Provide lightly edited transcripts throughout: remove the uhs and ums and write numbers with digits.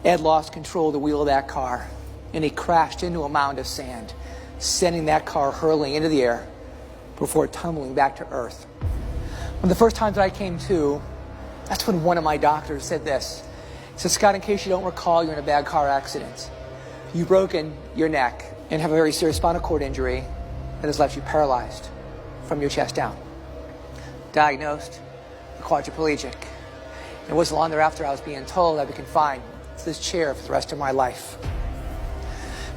Ed lost control of the wheel of that car, and he crashed into a mound of sand, sending that car hurling into the air before tumbling back to earth. One of the first times that I came to, that's when one of my doctors said this. He said, Scott, in case you don't recall, you're in a bad car accident. You've broken your neck and have a very serious spinal cord injury that has left you paralyzed from your chest down. Diagnosed a quadriplegic. It wasn't long thereafter I was being told I'd be confined to this chair for the rest of my life.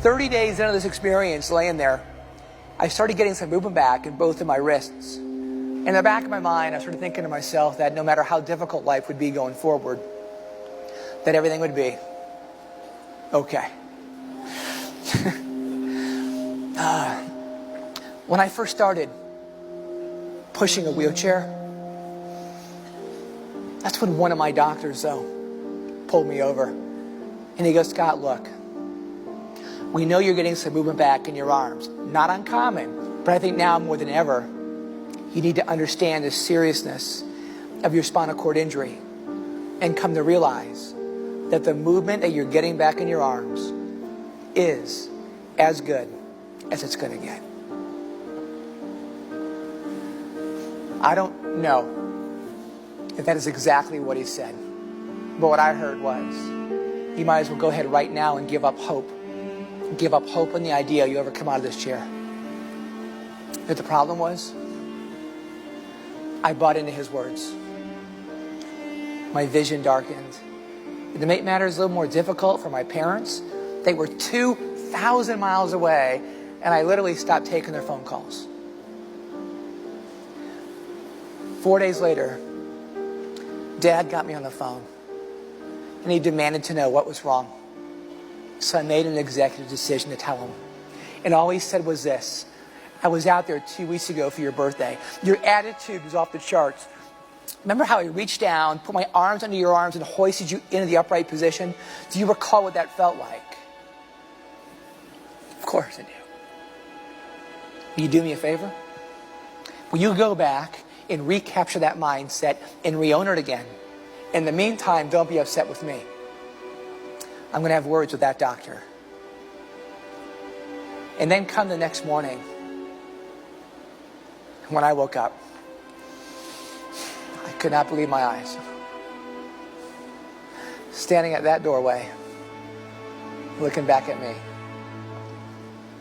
30 days into this experience, laying there, I started getting some movement back in both of my wrists. In the back of my mind, I started thinking to myself that no matter how difficult life would be going forward, that everything would be okay. When I first started pushing a wheelchair, that's when one of my doctors, though, pulled me over. And he goes, Scott, look, we know you're getting some movement back in your arms. Not uncommon, but I think now more than ever, you need to understand the seriousness of your spinal cord injury and come to realize that the movement that you're getting back in your arms is as good as it's going to get. I don't know if that is exactly what he said, but what I heard was, you might as well go ahead right now and give up hope. Give up hope in the idea you ever come out of this chair. But the problem was, I bought into his words. My vision darkened. And to make matters a little more difficult for my parents, they were 2,000 miles away, and I literally stopped taking their phone calls. 4 days later, Dad got me on the phone, and he demanded to know what was wrong. So I made an executive decision to tell him. And all he said was this: I was out there 2 weeks ago for your birthday. Your attitude was off the charts. Remember how I reached down, put my arms under your arms, and hoisted you into the upright position? Do you recall what that felt like? Of course I do. Will you do me a favor? Will you go back and recapture that mindset and re-own it again? In the meantime, don't be upset with me. I'm going to have words with that doctor. And then come the next morning, when I woke up, I could not believe my eyes. Standing at that doorway, looking back at me,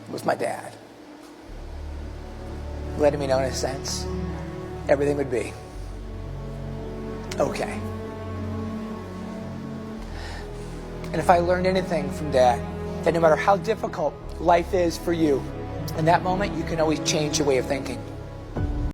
was my dad. Letting me know, in a sense, everything would be okay. And if I learned anything from Dad, that no matter how difficult life is for you, in that moment, you can always change your way of thinking.